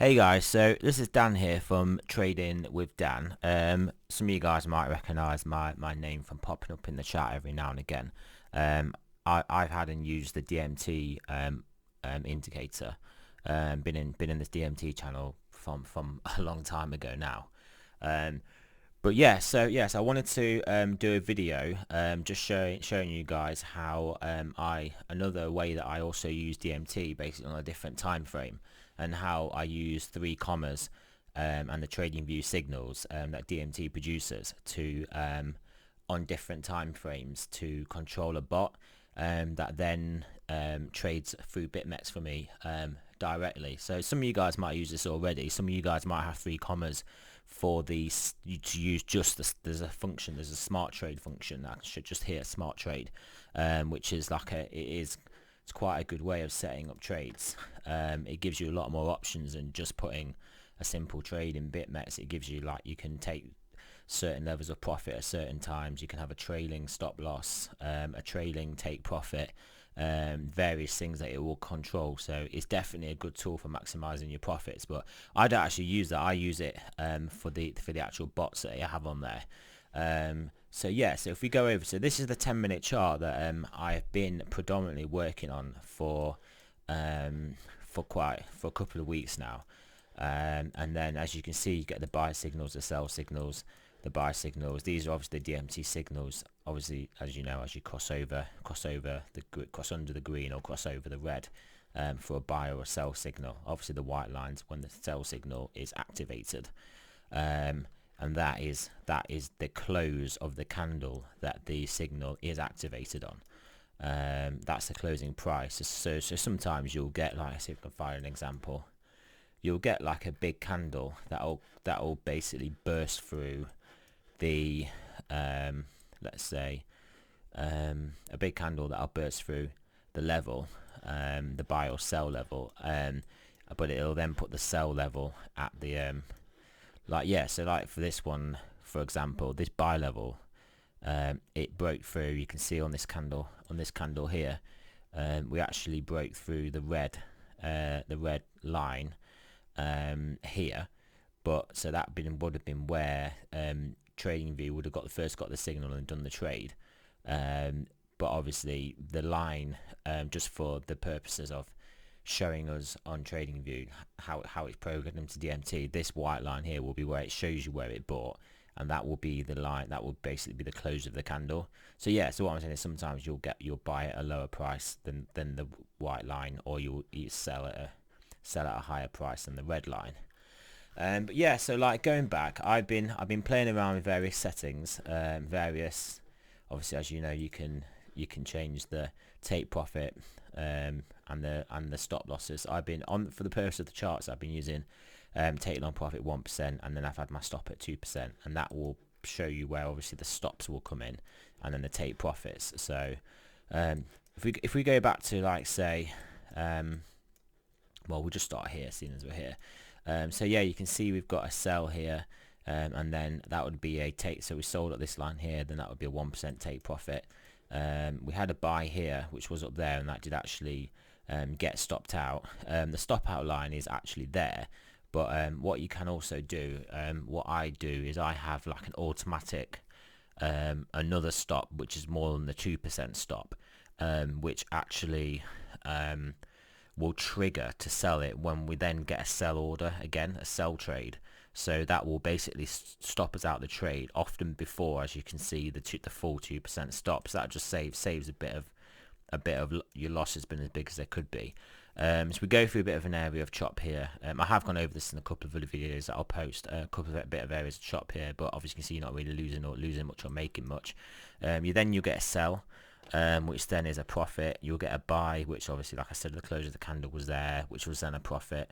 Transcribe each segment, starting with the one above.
Hey guys, so this is Dan here from Trading with Dan. Some of you guys might recognise my name from popping up in the chat every now and again. I've had and used the DMT indicator. Been in this DMT channel from a long time ago now. But yeah, so yes, I wanted to do a video just showing you guys how another way that I also use DMT basically on a different time frame, and how I use 3Commas and the TradingView signals that DMT produces to on different time frames to control a bot that then trades through Bitmex for me directly. So some of you guys might use this already. Some of you guys might have 3Commas for these to use just this. There's a smart trade function that should just hit smart trade, which is like it's quite a good way of setting up trades. It gives you a lot more options than just putting a simple trade in Bitmex. It gives you, like, you can take certain levels of profit at certain times. You can have a trailing stop loss, a trailing take profit, various things that it will control. So it's definitely a good tool for maximizing your profits. But I don't actually use that. I use it for the actual bots that I have on there. So yeah, so if we go over, so this is the 10-minute chart that I've been predominantly working on for a couple of weeks now. And then, as you can see, you get the buy signals, the sell signals, the buy signals. These are obviously the DMT signals. Obviously, as you know, as you cross under the green or cross over the red for a buy or a sell signal. Obviously, the white lines when the sell signal is activated. And that is the close of the candle that the signal is activated on. That's the closing price. So sometimes you'll get, like, let's see if I can find an example. You'll get like a big candle that'll basically burst through the let's say a big candle that'll burst through the level, the buy or sell level, but it'll then put the sell level at the so like for this one, for example, this buy level, it broke through. You can see on this candle here, we actually broke through the red line here, but so that would have been where TradingView would have got the signal and done the trade. But obviously the line, just for the purposes of showing us on TradingView how it's programmed into DMT, this white line here will be where it shows you where it bought, and that will be the line that will basically be the close of the candle. So yeah, so what I'm saying is sometimes you'll buy at a lower price than the white line, or you'll sell at a higher price than the red line. But yeah, so like going back, I've been playing around with various settings, obviously, as you know, you can change the take profit and the stop losses. I've been on, for the purpose of the charts, I've been using take long profit 1%, and then I've had my stop at 2%, and that will show you where obviously the stops will come in, and then the take profits. So if we go back to, like, say, well, we'll just start here, seeing as we're here. So yeah, you can see we've got a sell here, and then that would be a take. So we sold at this line here, then that would be a 1% take profit. We had a buy here, which was up there, and that did actually get stopped out. The stop out line is actually there, but what you can also do, what I do is I have like an automatic another stop, which is more than the 2% stop, which actually will trigger to sell it when we then get a sell order again, a sell trade. So that will basically stop us out the trade often before, as you can see, the full 2% stops. That just saves a bit of your loss has been as big as they could be. So we go through a bit of an area of chop here. I have gone over this in a couple of other videos that I'll post, a bit of areas of chop here, but obviously you can see you're not really losing much or making much. You get a sell, which then is a profit. You'll get a buy, which obviously, like I said, the close of the candle was there, which was then a profit.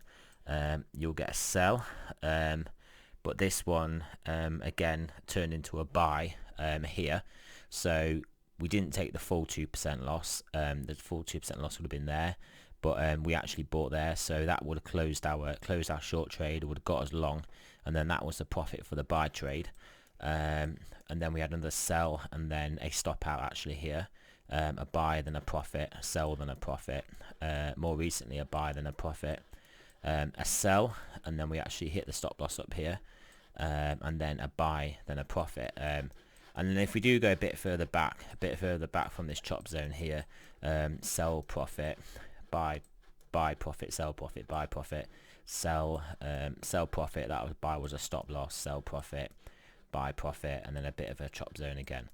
You'll get a sell, but this one again turned into a buy here. So we didn't take the full 2% loss. The full 2% loss would have been there, but we actually bought there, so that would have closed our short trade. It would have got us long, and then that was the profit for the buy trade. And then we had another sell, and then a stop out actually here. A buy, then a profit, a sell, then a profit. More recently, a buy, then a profit. A sell, and then we actually hit the stop loss up here, and then a buy, then a profit. And then if we do go a bit further back from this chop zone here, sell profit, buy profit, sell profit, buy profit, sell profit. That was buy was a stop loss, sell profit, buy profit, and then a bit of a chop zone again.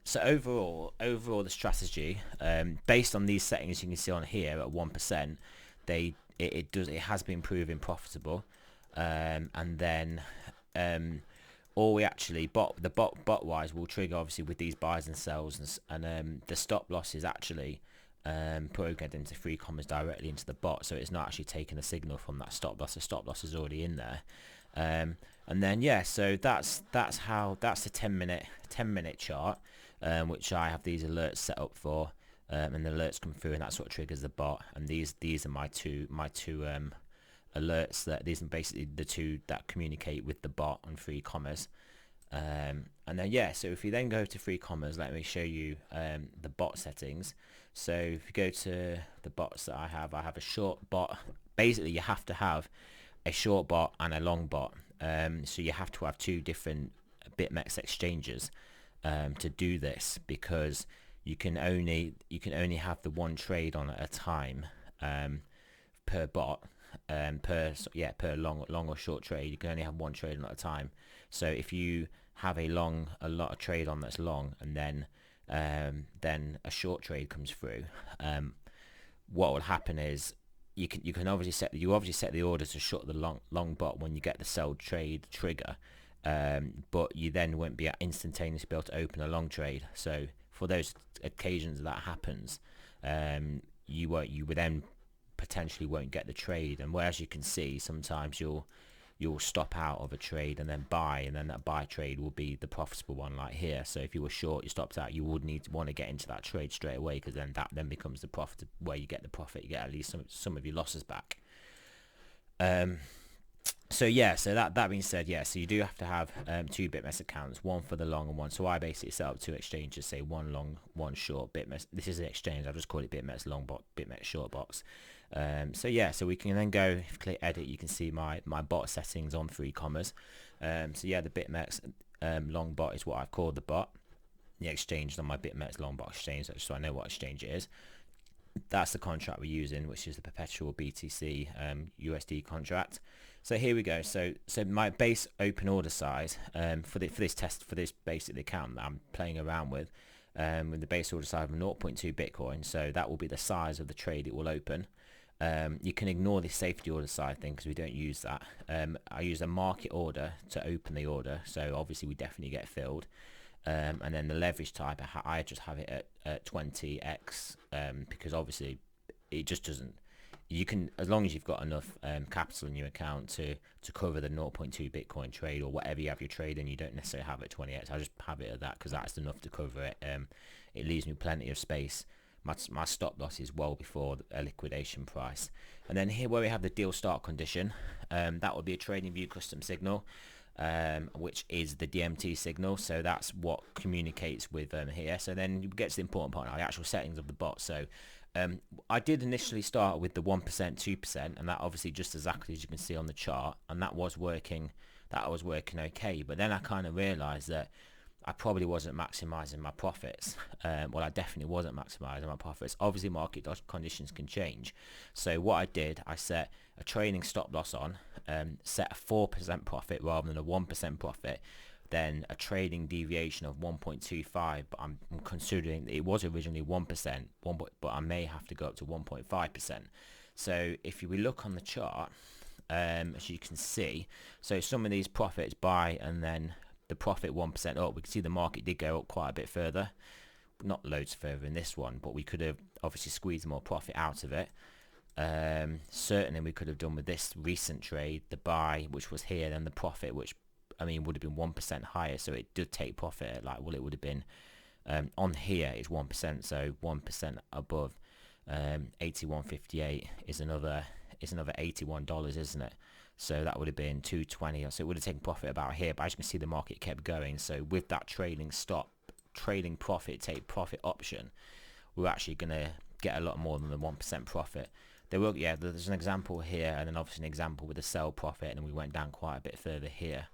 So overall the strategy, based on these settings you can see on here at 1%, it has been proven profitable. And then all we actually bot wise will trigger obviously with these buys and sells, and the stop loss is actually programmed into 3Commas directly into the bot, so it's not actually taking a signal from that stop loss. The stop loss is already in there. And then so that's the 10-minute chart, which I have these alerts set up for, and the alerts come through, and that sort of triggers the bot. And these are my two alerts. That these are basically the two that communicate with the bot on 3Commas. And then so if you then go to 3Commas, let me show you the bot settings. So if you go to the bots that I have a short bot. Basically you have to have a short bot and a long bot, so you have to have two different Bitmex exchanges to do this, because you can only have the one trade on at a time per bot. Per long or short trade, you can only have one trade on at a time. So if you have a lot of trade on that's long, and then a short trade comes through, what will happen is you can obviously set the order to short the long bot when you get the sell trade trigger, but you then won't be instantaneously able to open a long trade. So for those occasions that happens, you would then potentially won't get the trade. And whereas you can see sometimes you'll stop out of a trade and then buy, and then that buy trade will be the profitable one, like here. So if you were short, you stopped out, you would want to get into that trade straight away, because then that becomes the profit, where you get the profit, you get at least some of your losses back. So that being said, so you do have to have two Bitmex accounts, one for the long and one. So I basically set up two exchanges, say one long, one short. Bitmex, this is an exchange, I'll just call it Bitmex long bot, Bitmex short box. So we can then go, if you click edit, you can see my bot settings on 3Commas. The Bitmex long bot is what I've called the bot. The exchange is on my Bitmex long bot exchange, so I know what exchange it is. That's the contract we're using, which is the perpetual BTC USD contract. So here we go. So my base open order size for this basic account that I'm playing around with the base order size of 0.2 Bitcoin. So that will be the size of the trade it will open. You can ignore the safety order side thing, because we don't use that. I use a market order to open the order, so obviously we definitely get filled. And then the leverage type, I just have it at 20x, because obviously it just doesn't. You can, as long as you've got enough capital in your account to cover the 0.2 Bitcoin trade, or whatever you have your trade in, you don't necessarily have it at 20x. I just have it at that because that's enough to cover it. It leaves me plenty of space. My stop loss is well before a liquidation price. And then here where we have the deal start condition, that would be a TradingView custom signal, which is the DMT signal. So that's what communicates with here. So then you get to the important part now, the actual settings of the bot. So I did initially start with the 1%, 2%, and that obviously just exactly as you can see on the chart, and that was working okay. But then I kind of realized that I probably wasn't maximizing my profits. I definitely wasn't maximizing my profits. Obviously market conditions can change. So what I did, I set a trading stop loss on, set a 4% profit rather than a 1% profit, then a trading deviation of 1.25, but I'm considering it was originally 1%, but I may have to go up to 1.5%. So if we look on the chart, as you can see, so some of these profits buy, and then the profit 1% up, we can see the market did go up quite a bit further, not loads further in this one, but we could have obviously squeezed more profit out of it. Certainly we could have done with this recent trade, the buy, which was here, then the profit, which would have been 1% higher, so it did take profit. It would have been on here it's 1%, so 1% above 81.58 is another $81, isn't it? So that would have been 220. So it would have taken profit about here, but as you can see, the market kept going. So with that trading profit, take profit option, we're actually going to get a lot more than the 1% profit. yeah, there's an example here, and then obviously an example with the sell profit, and then we went down quite a bit further here.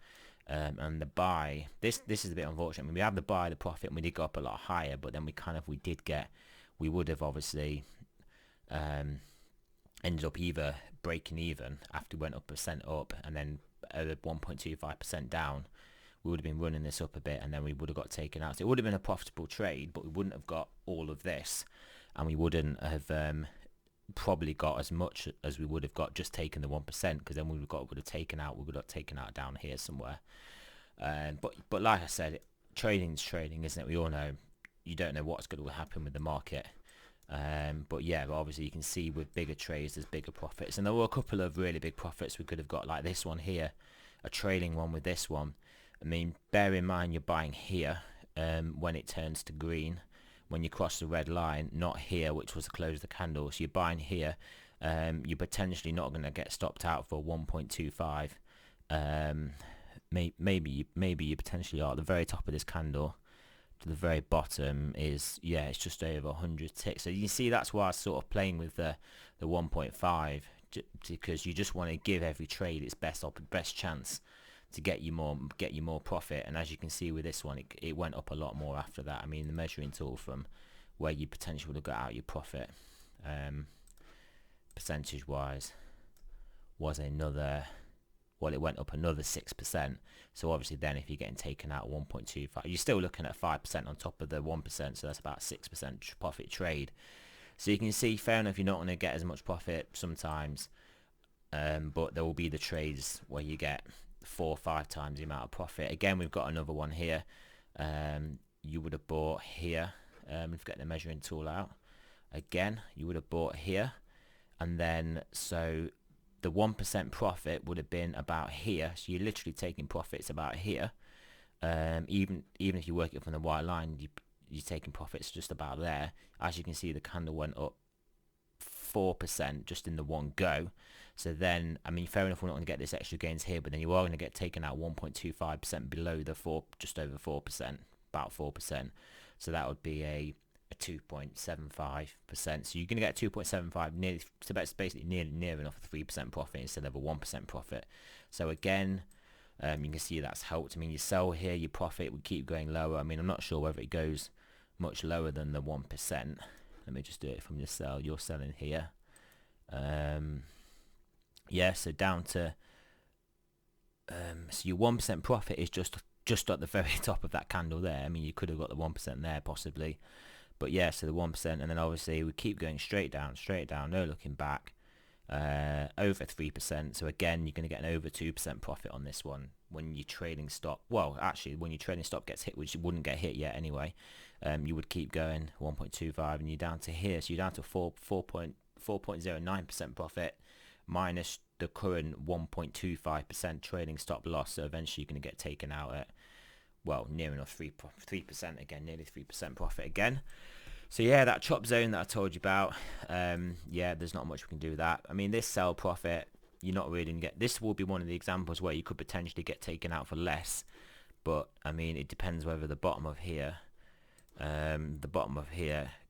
And the buy, this is a bit unfortunate. I mean, we have the buy, the profit, and we did go up a lot higher, but then we would have obviously ended up either breaking even after we went up percent up, and then 1.25% down. We would have been running this up a bit, and then we would have got taken out. So it would have been a profitable trade, but we wouldn't have got all of this, and we wouldn't have probably got as much as we would have got just taking the 1%, because then we would have taken out down here somewhere. But like I said, trading's trading, isn't it? We all know you don't know what's going to happen with the market. But yeah, obviously you can see with bigger trades there's bigger profits, and there were a couple of really big profits we could have got, like this one here, a trailing one with this one. I mean, bear in mind you're buying here when it turns to green, when you cross the red line, not here, which was the close of the candle. So you're buying here, you're potentially not going to get stopped out for 1.25. Maybe you potentially are. At the very top of this candle to the very bottom is, yeah, it's just over 100 ticks. So you can see that's why I was sort of playing with the 1.5, because you just want to give every trade its best chance to get you more profit. And as you can see with this one, it went up a lot more after that. I mean, the measuring tool from where you potentially would have got out your profit percentage wise was another, well, it went up another 6%. So obviously then if you're getting taken out 1.25, you're still looking at 5% on top of the 1%, so that's about 6% profit trade. So you can see, fair enough, you're not going to get as much profit sometimes, but there will be the trades where you get 4 or 5 times the amount of profit. Again, we've got another one here. You would have bought here, let's get the measuring tool out. Again, you would have bought here, and then so the 1% profit would have been about here. So you're literally taking profits about here. Even if you work it from the white line, you're taking profits just about there. As you can see, the candle went up 4% just in the one go. So then, I mean, fair enough, we're not going to get this extra gains here, but then you are going to get taken out 1.25% below the 4, just over 4%, about 4%. So that would be a 2.75%. So you're going to get 2.75, nearly, so that's basically near enough a 3% profit instead of a 1% profit. So again, you can see that's helped. I mean, you sell here, your profit would keep going lower. I mean, I'm not sure whether it goes much lower than the 1%. Let me just do it from your sell. You're selling here. Yeah, so down to so your 1% profit is just at the very top of that candle there. I mean, you could have got the 1% there possibly, but yeah, so the 1%, and then obviously we keep going straight down, no looking back, over 3%. So again, you're going to get an over 2% profit on this one when your trading stop, well, actually when your trading stop gets hit, which it wouldn't get hit yet anyway. You would keep going 1.25, and you're down to here, so you're down to 4.09% profit minus the current 1.25% trading stop loss. So eventually you're going to get taken out at, well, near enough 3% again, nearly 3% profit again. So yeah, that chop zone that I told you about, yeah, there's not much we can do with that. I mean, this sell profit, you're not really going to get, this will be one of the examples where you could potentially get taken out for less, but I mean, it depends whether the bottom of here,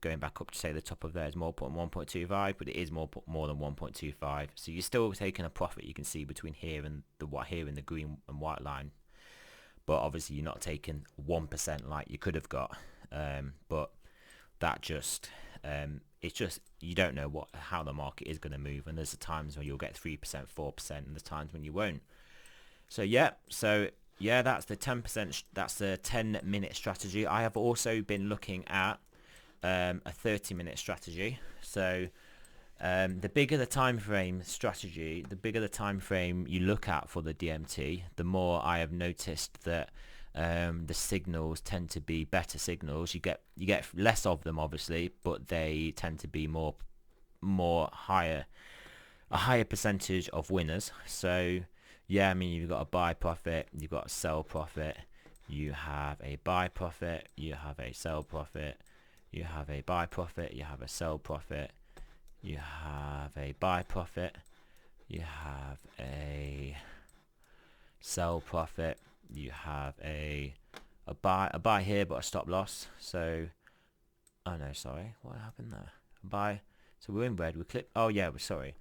going back up to say the top of there is more than 1.25, but it is more than 1.25. So you're still taking a profit, you can see, between here and the green and white line. But obviously you're not taking 1% like you could have got. But that just, it's just, you don't know how the market is going to move. And there's times when you'll get 3%, 4%, and there's times when you won't. So yeah, that's the 10%. That's the 10-minute strategy. I have also been looking at a 30-minute strategy. So the bigger the time frame strategy, the bigger the time frame you look at for the DMT, the more I have noticed that the signals tend to be better signals. You get less of them, obviously, but they tend to be a higher percentage of winners. So yeah, I mean, you've got a buy profit, you've got a sell profit, you have a buy profit, you have a sell profit, you have a buy profit, you have a sell profit, you have a buy profit, you have a sell profit, you have a buy here but a stop loss. So, oh no, sorry, what happened there? A buy, So we're in red. We click. Oh yeah, we're sorry.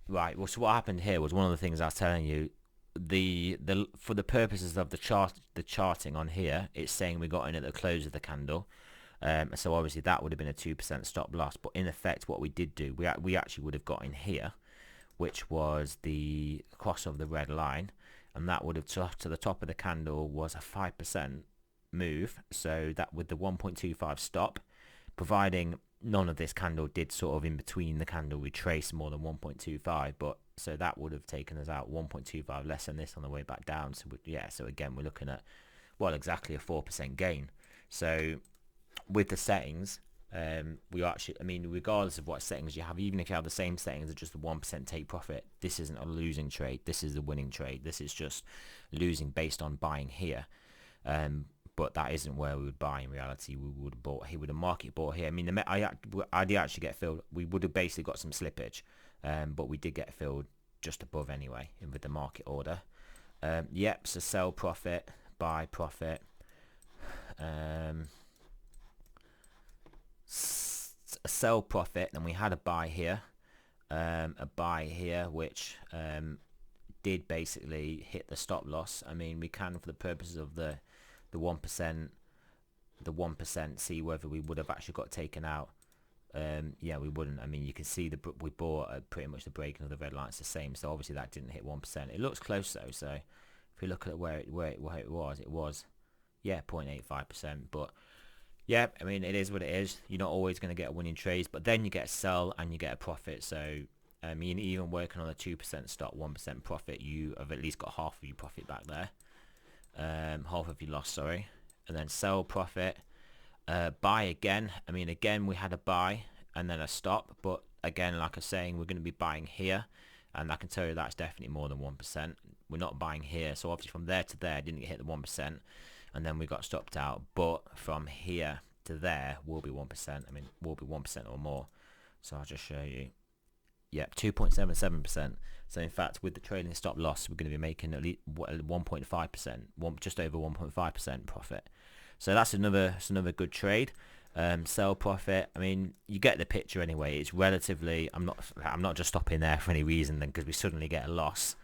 Right. Well, so what happened here was one of the things I was telling you. The for the purposes of the charting on here, it's saying we got in at the close of the candle. So obviously that would have been a 2% stop loss. But in effect, what we did do, we actually would have got in here, which was the cross of the red line, and that would have to the top of the candle was a 5% move. So that with the 1.25 stop, providing none of this candle did sort of in between the candle retrace more than 1.25, but so that would have taken us out 1.25 less than this on the way back down. So yeah, so again we're looking at, well, exactly a 4% gain. So with the settings, we actually, I mean, regardless of what settings you have, even if you have the same settings at just a 1% take profit, this isn't a losing trade. This is a winning trade. This is just losing based on buying here. But that isn't where we would buy in reality. We would have bought, he would have market bought here. I mean, I did actually get filled. We would have basically got some slippage, but we did get filled just above anyway with the market order. Yep, so sell profit, buy profit. Sell profit, and we had a buy here, which did basically hit the stop loss. I mean, we can, for the purposes of the 1%, see whether we would have actually got taken out. Yeah, we wouldn't. I mean, you can see we bought pretty much the breaking of the red line. It's the same, so obviously that didn't hit 1%. It looks close though, so if you look at where it was, yeah, 0.85%. But yeah, I mean, it is what it is. You're not always going to get winning trades, but then you get a sell and you get a profit. So I mean, even working on a 2% stop, 1% profit, you have at least got half of your profit back there. Half of your loss, sorry. And then sell profit, buy again. I mean, again, we had a buy and then a stop, but again, like I was saying, we're going to be buying here, and I can tell you that's definitely more than 1%. We're not buying here, so obviously from there to there, didn't hit the 1%, and then we got stopped out. But from here to there will be 1%. I mean, will be 1% or more. So I'll just show you. Yep, 2.77%. So in fact, with the trading stop loss, we're going to be making at least 1.5%, just over 1.5% profit. So that's another good trade. Sell profit. I mean, you get the picture anyway. It's relatively. I'm not just stopping there for any reason then, because we suddenly get a loss.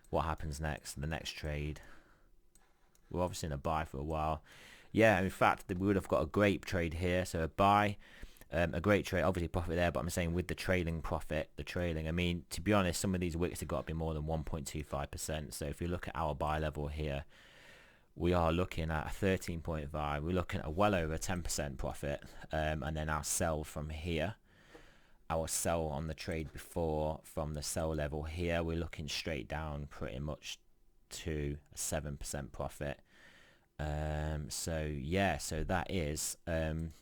What happens next? The next trade. We're obviously in a buy for a while. Yeah, in fact, we would have got a great trade here. So a buy. A great trade, obviously profit there, but I'm saying with the trailing profit, I mean, to be honest, some of these wicks have got to be more than 1.25%. So if you look at our buy level here, we are looking at 13.5. We're looking at well over 10% profit, and then our sell from here, our sell on the trade before from the sell level here, we're looking straight down pretty much to a 7% profit. So yeah, so that is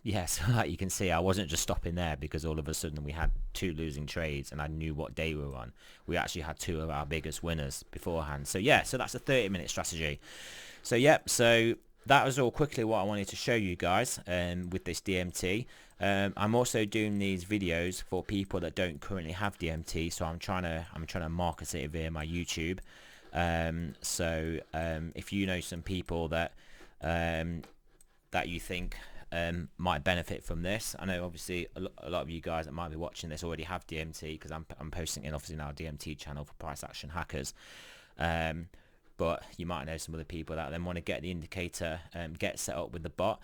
yeah, so like you can see, I wasn't just stopping there because all of a sudden we had two losing trades and I knew what day we were on. We actually had two of our biggest winners beforehand. So yeah, so that's a 30-minute strategy. So yeah, so that was all quickly what I wanted to show you guys with this DMT. I'm also doing these videos for people that don't currently have DMT, so I'm trying to market it via my YouTube. So if you know some people that that you think might benefit from this, I know obviously a lot of you guys that might be watching this already have DMT, because I'm posting it obviously in our DMT channel for price action hackers. But you might know some other people that then want to get the indicator, get set up with the bot.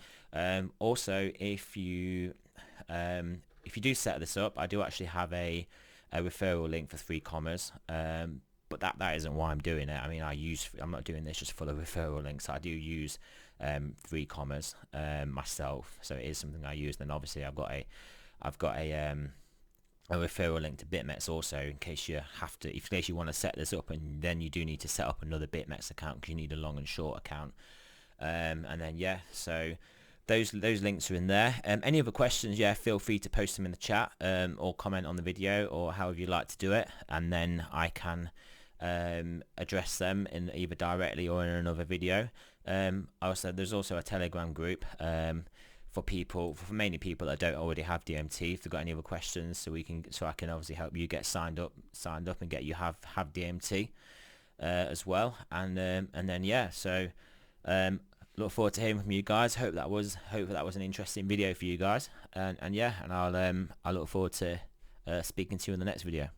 Also, if you do set this up, I do actually have a referral link for 3Commas. But that isn't why I'm doing it. I mean, I'm not doing this just for the referral links. I do use 3Commas myself, so it is something I use. Then obviously I've got a referral link to Bitmex also, in case you have to, in case you want to set this up, and then you do need to set up another Bitmex account because you need a long and short account. And then yeah, so those links are in there. Any other questions, yeah, feel free to post them in the chat, or comment on the video, or however you like to do it, and then I can address them in either directly or in another video. Also, there's also a Telegram group for mainly people that don't already have DMT. If they've got any other questions, so I can obviously help you get signed up and get you have DMT as well. And then yeah, so look forward to hearing from you guys. Hope that was an interesting video for you guys. And yeah, and I'll look forward to speaking to you in the next video.